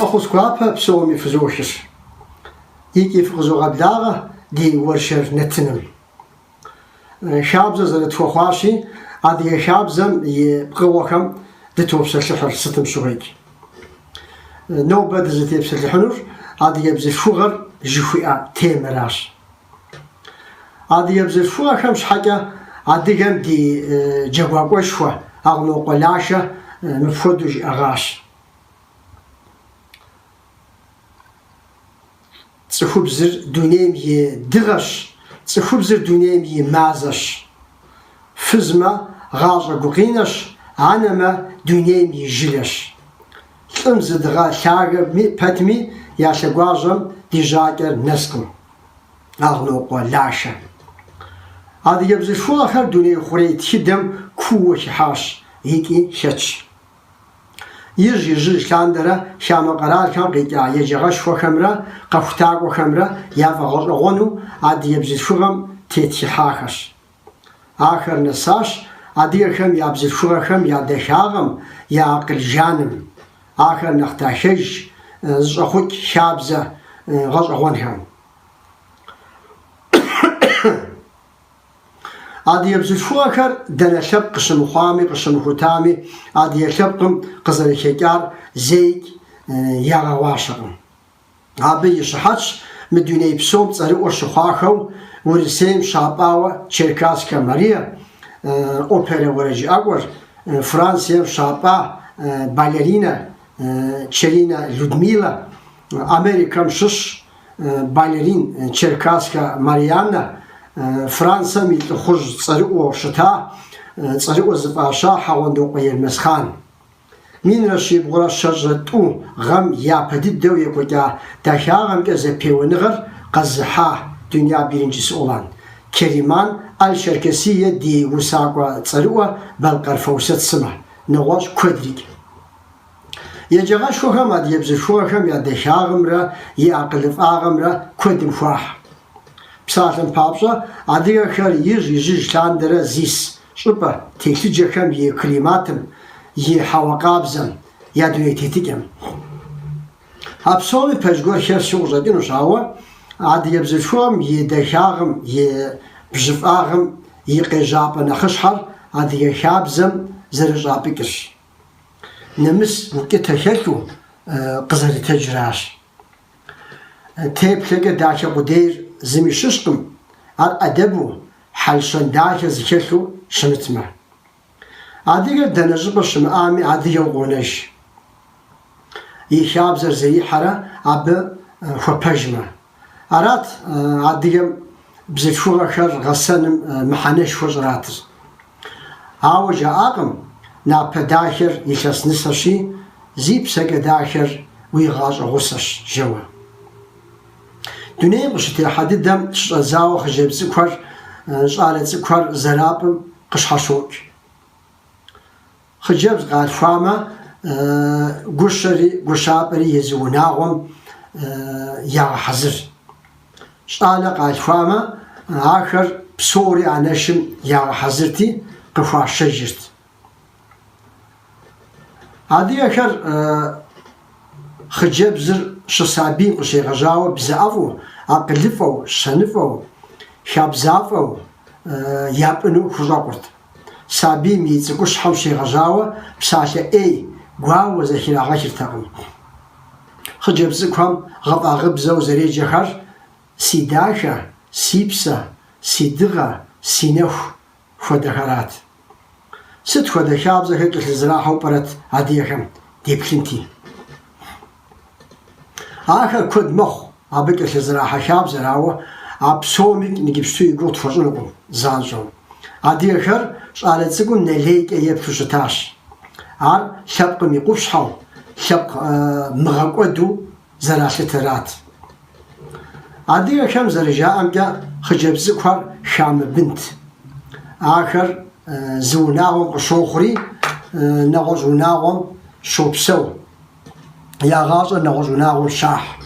أخذ كوابها بسومي فزوشر يكي فغزو غبلاغة دي ورشر نتنم شابزة زرت فوخواشي عادي شابزم يبقوكم دتوبس الشحر ستم شغيك نوبة دزت يبس الحنور عادي يبزي فوغر جفوئة تيمراش عادي يبزي فوغر خمس حاجة عادي جم دي جواب وشوة أغنو قلاشة مفودوج أغاش تخبزر دونيم يدغش تخبزر دونيم يمازش فزما غاجة قوقينش عنما دونيم يجلش تمزد غا شاقر باتمي يا شقواجم دي جاكر نسكم أغنو قلاشة هذا يبزر شو آخر دوني خوريت شدم كوش حاش هيكي شتش يجي جيش كاندرا شام قرار كان قيتا يجي غش وخمرة قفتاق وخمرة يافغر غنو عادي يبزر شغم تيتي حاخش آخر نساش عادي خم يبزر شغم يا دشاغم يا عقل جانم آخر نختاشج زخوك شابزة غش غنهم عادي يبزر شو آخر دنا شب قسم خامي قسم ختامي عادي يشبقم قزر شكار زيك يا غواشقم عابي يشحش مدوني بسوم تصريق وشخاخو ورسيم شاباوة تشيركاسكا ماريا أوبرا ورجي أقور فرانسيا شابا باليرينا تشيرينا لودميلا أمريكا مشش باليرين تشيركاسكا ماريانا فرنسا ميت خرج تصريقو شتا تصريقو زفاشا حواندو قير مسخان مين رشيب غرا شجرتو غم يا بديد دو يكوتا تشاغم كزا بيونغر قزحا دنيا بيرنجس اولان كريمان الشركسية دي وساقوا تصريقو بالقرفوسة سما نغوش كودريك يجغا شوهم عد يبزر شوهم يا دشاغم را يعقلف آغم را كودم فاح بساتن بابزا عادي خير يجي كاندرا زيس شبه تيجي كم يكلماتم يحوقابزم يا دنيا تيتيكم هبسومي بجور خير شوزدين وشاوا عادي يبزر شوم يدشاغم يبجفاغم يقجاب نخشحر عادي يشابزم زرجابكش نمس وكتا شكو قزر تجراش تيب لقى داشا قدير زمي ششقم أدبو حلشان داشا زكشو شمتما عادي دنجب شمعامي عادي يوغونش يشاب زرزي حرا عب خبجما أرات عادي بزفشو أخر غسان محنش وزراتر عاوجا آقم نابا داخر يشاس نساشي زيب ساقا داخر ويغاز غسش جوا دنيا قشتي حدد دم زاو خجيب زكور زالت زكور زراب قش حشوك خجيب قال فاما قشري قشابري يزوناهم يا حزر شال قال فاما آخر بسوري عنشم يا حزرتي قفا شجرت عادي آخر خجيب زر شصابين قشي غجاوة بزعفو عقلفو شنفو شابزافو يابنو خجاقرت سابي ميتسكوش حوشي غجاوة بساشا اي قواو زخيرا غاشر تاقم خجيب زكوام غطا غبزو زري جخر سيداشا سيبسا سيدغا سينوح فدخرات ست فدخاب زخير كالزراحة وبرت عاديخم ديبكلنتي آخر كود مخ عبك الزراعة شاب زراعة عبسومك نجيب شوي يقول تفرجنكم زانجون عادي آخر شالت سكون نليك يبفشتاش عار شبق ميقوش حال شبق مغاقودو زراعة ترات عادي آخر زرجاء أمجا خجب زكوار شام بنت آخر زوناهم قشوخري نغزوناهم شوبسو يا غاز نغزوناهم شاح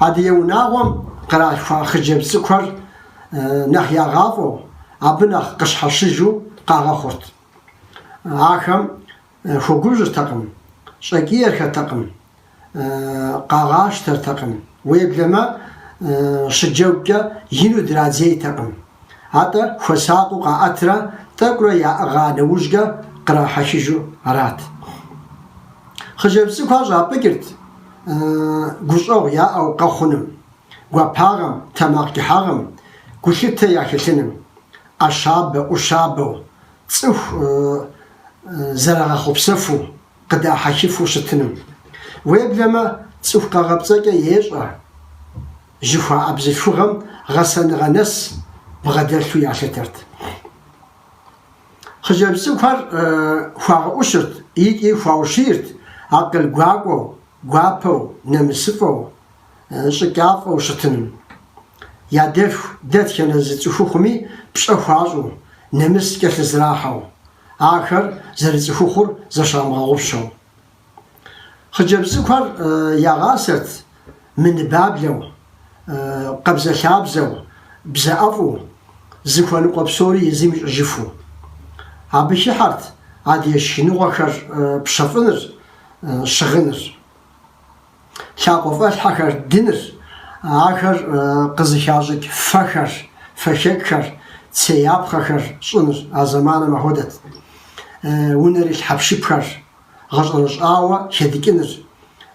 هذه وناهم قراش خجب زكوار نحيا غافو أبنخ قش حشجو قاغا خورت آخم فوقوز تقم شاكير تقم قاغاشترتقم ويبلما شجوكا ينو درازيتقم هذا خساقو قاترا تقرا يا غانا وجا قرا حشيجو رات خجبسي كاجا بقرت غوشو يا او قخونم وباغم تماقي حرم غوشيتا يا خشنم اشاب وشابو صف زرغ خبسفو قد حشفو شتنم ويبلما صف قغبصكا يجا جفا ابزفوغم غسن غنس بغدرتو يعشترت خجبسي كار فاغ اشرت يجي فاوشيرت عقل غواغو غوابو نمسفو شقافو شتنم يا دف كان زتشوخمي بشخواجو نمس كتزراحو آخر زرتشوخر زشامغوبشو خجبسي كار يا غاسرت من بابلو قبزة شابزو بزافو زكوان قبصوري يزيم جفو عبشي حرت عادي شنو غخر بشفنر شغنر شاقو فالحكر دينر آخر قزشاجك فخر فشكر تسياب خخر شنر عزمان مهودت ونر الحبشي بخر غزرش آوا شديكنر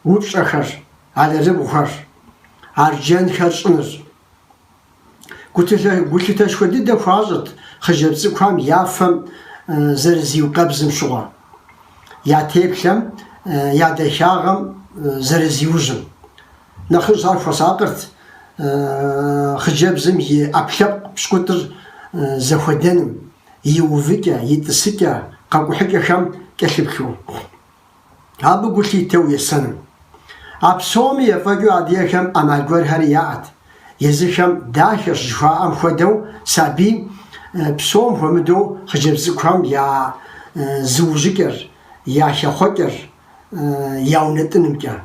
وبشخر على ربخر عرجان خر شنر قلت تشودي ده فازت خجبت كام يافم زرزي وقبزم شوا يا تيبلم يا دشاغم زرزي وجم نخرج صار فساقرت خجبزم هي أبشق بشكتر زخدنم يوفيكا يتسكا قاقو حكا خم كشبكو هابو قلت توي السنم أبصومي يفقو عديكم أمال قول هريات يزيكم داخل جفاء خدو سابي بصوم همدو خجبزكم يا زوجكر يا شخوكر يا ونتنمكا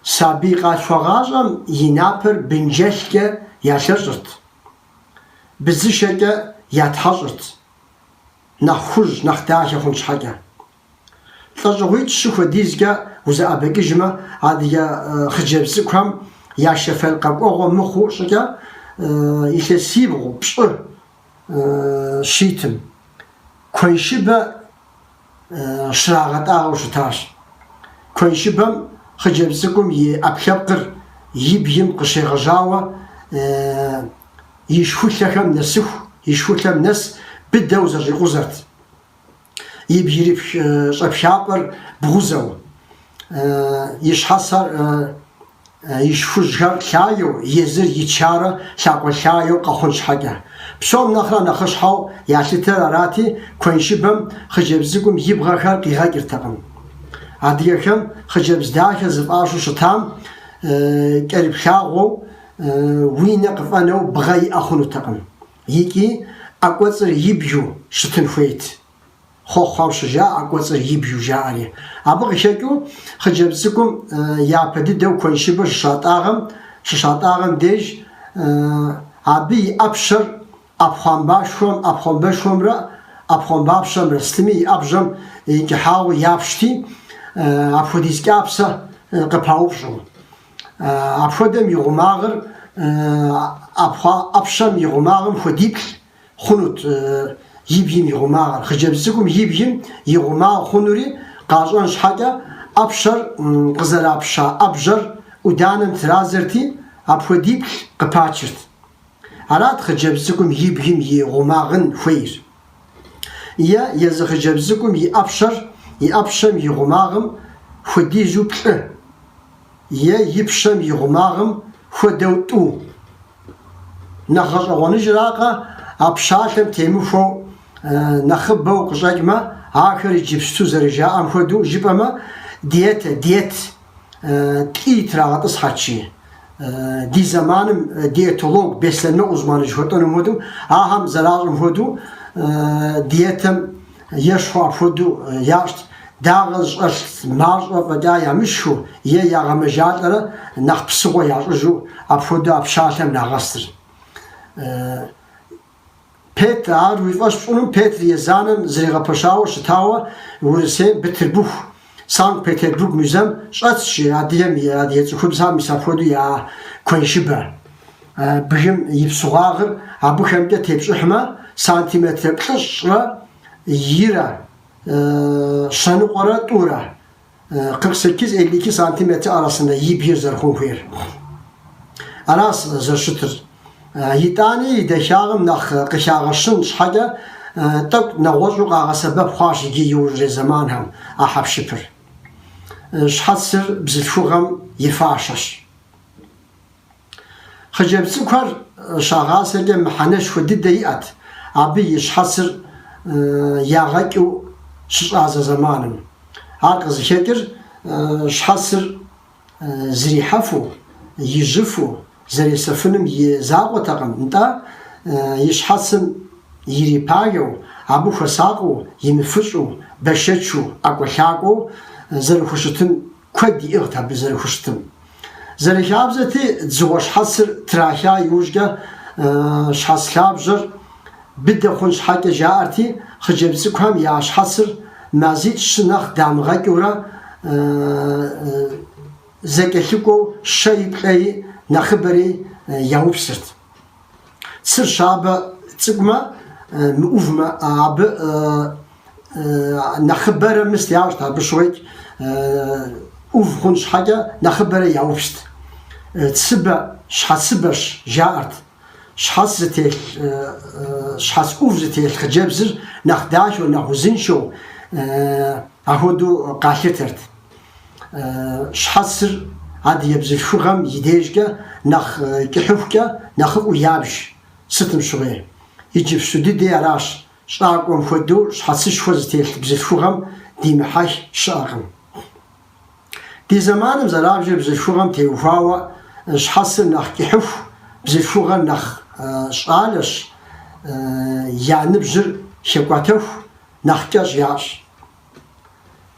سابي قاشوغازم ينابر بنجشكا يا شرط بزشكا يا تحجرت نخوج نختاش خونش حاجة تجويت شوفو ديزكا وزا أباكجما هذه خجبزكم يا شفال قبوغو مخو شكا يشسيبغو بشر شيتم كويشبا شراغت آغو شتاش كويشبا خجبزكم يأبشبقر يبيم قشي غجاوة يشفوشكم نسخ يشفوشكم نس بالدوزة جي غزرت يبيري شابشابر بغزو يشحصر يشفوجها شايو يزر يتشارة شاقو شايو قخونش حاجة بشوم نخرا نخشحو ياشتر راتي كوينشبم خجبزكم يبغى خار قيغاقر تقم عاديكم خجبز داخل زفاشو شتام قرب شاغو وين قفانو بغاي أخونو تقم يكي أقوصر يبيو شتن خويت خو خامش جاء أقوصر يبيو جاء عليه أبغى شكو خجبزكم يا بدي دو كونشبر ششاطاغم ديج أبي أبشر أبخام باشهم را أبخام بابشم رستمي أبجم كحاو يابشتي أبخديس كابسة قباوبشم أبخدم يغماغر أبشم يغماغم خديك خنوت يبين يغماغر خجبزكم يبين يغماغ خنوري قاجوان شحاجة أبشر قزر أبشا أبجر ودانم ترازرتي أبخديك قباچرت أراد خجبزكم يبين يغماغن خوير يا يزخجبزكم يأبشم يغماغم خديجو بحر يا يبشم يغماغم خدوتو نخرج ونجراقة أبشاشم تيمفو نخبو قجاجما آخر جبستو زرجاء أم خدو جبما ديت تقيت راغت أصحاتشي دي زمانم ديتولوج بسلمة uzmanı جهتون مودو أهم زرارم هودو ديتم يشفع فودو ياشت داغز أشت مارج وفدا يمشو يا غمجاتنا نخبسو ياشجو أفودو أبشاتم نغستر Petr ويفاش فونم Petr يزانن زريغا بشاو شتاوا ورسي بتربوخ Sankt Peterburg müzem şatçı adiyem ya diye çıkıp misafodu ya konşibe. Bugün yipsuğağır bu hemde tepşihme santimetre kışra yira şanı qora tura 48-52 santimetre arasında bir zırhın koyur. Aras zırşıtır. Yitani de şağım nak kışağışın şaga tak nağozu qağa sebep xaşigi yurje zaman ham ahab şipir. Şhatsır bizfugam yifaşaş. Xıcebsi kar şağa serge mehaneş xudi deyat. Abi yişhatsır yağaku şaza zamanım. Arkası şekir şhatsır zrihafu yijifu zresefnim yizaqo taqam da yişhatsın yiripayo abu xasaqo yimfışu beşeçu aqulaqo zerxuştun kodi irtab zerxuştun zerxabzeti zgoş hasır traha yujga şaslabjır bidde xunş haqe jaarti xıcebsi kam yaş hasır nazit şınaq damğa göra zekehiko şeyqey naxberi yavupsırt sır şaba çıkma uvma abi naxber mistyavt abi şoyk uv xunş haga naxber yavupst tsiba şhasbaş jaart şhaszetel şhas uvzetel xjebzir naxdaş ve naxuzinşo ahodu qaşetert şhasır hadi yebzir şugam yidejga nax kihufka nax uyabş sıtım şuğay yicib şudi diyaraş şaqom xodu şhasış xozetel bzir şugam dimhaş şaqım di zamanım zarabjir bzir şugam teufawa şhasır nax kihuf bzir şugam nax şalaş yani bzir şekwatef nax kaş yaş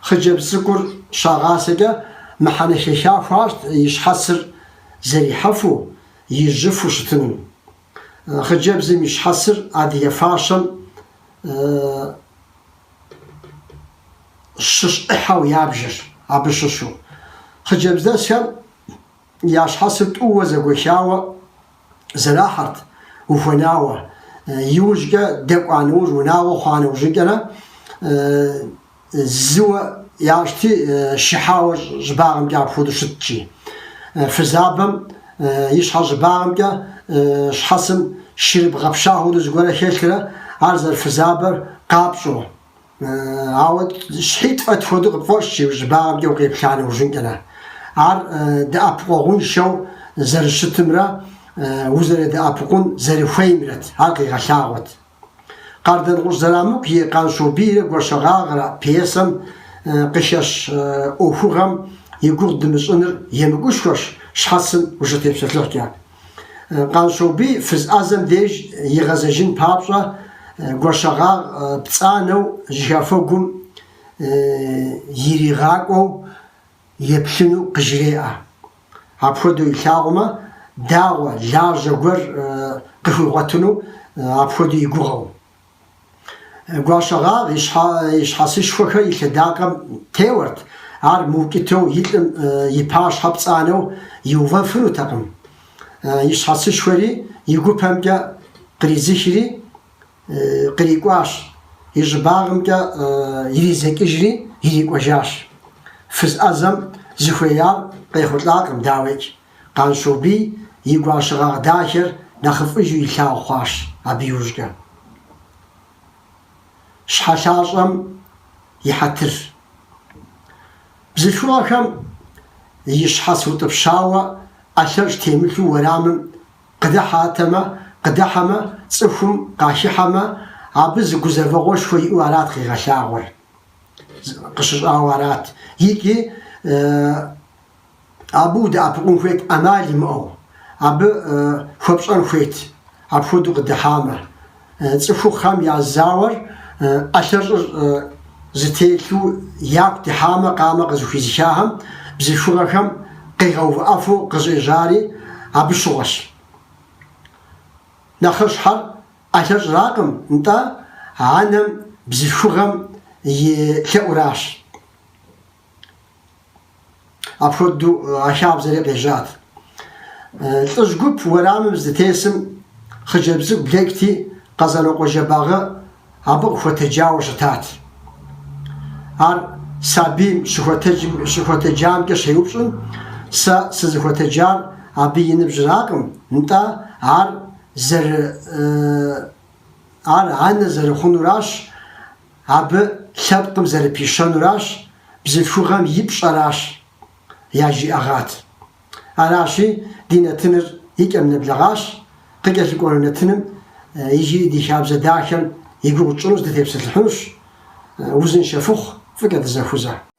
xıcebsi kur şağasega محنه شافاست يشحسر زي حفو يجفو شتنم خجب زي مش حسر عادي يفاشم شش احو يابجر عبششو خجب زي شم ياش حسر تقوى زغوشاوة زلاحرت وفناوة يوجga دقانوج وناوة خانوجنا زوا yaştı şihav jbağım ya fuduşutçi fizabım iş hajbağım ya şhasım şirb gapşahu düz göre şekre arzar fizaber kapşo avat şhit atfodu qfoşçi jbağım ya qipşanı ujungena ar de apqoğun şov zerşitimra uzere de apqun zerifeymret haqi gaşağıt qardan uzalamuk ye qanşo bir goşağa piyesam قشاش أوفوغام يقول دمسونر يمقوشوش شخصن وجت يبسطلق يعني قال شو بي فز أزم ديج يغزجين بابشا قشاغا بتسانو جافوغم يريغاكو يبشنو قجريئة عبودو يلاغما داوا لاجا غور قفوغاتنو عبودو يقوغو قاشغا يشحسش فخا يخداقم تيورت عار موكيتو يتم يباش حبسانو يوفنفنو تقم يشحسش فري يقوبهم جا قريزيشري قريقواش يجباغم جا يريزيكجري يريقواجاش فز أزم زخويار قيخوتلاقم داويك قانشو بي يقواشغا داخر نخف اجو يلاو خواش أبيوجا شحشاشم يحتر بزشواكم يشحسو تبشاوة أشرش تيملو ورامم قدحما صفم قاشحما عبز قزرفغوش في اوارات خي غشاور قشش اوارات يكي ابو دا ابقون فيت امالي مو اب خبصان فيت ابفودو قدحما صفو خام يازاور أشر زتيلو ياك تحامة قامة قزو فيزيشاهم بزيشوغاكم قيغو أفو قزو إجاري عبشوغش نخش حر أشر راقم انتا عنم بزيشوغم يكأوراش أفرد أشاب زرق جات تجوب ورامم زتيسم خجبزق بلكتي قزلو قجباغة أبغ فتجاوز تات هر سابيم شخوتجام كشيوبشن سزخوتجار أبي ينبجراكم نتا هر زر عن زر خنوراش أب شبكم زر بيشانوراش بزفوغم يبشراش ياجي أغات أراشي دينا تنر هيك أمن بلغاش قجت يقولون نتنم يجي دي شاب زداخل يقول تشونس دي تبسط الحوش وزن شفوخ فقد زفوزه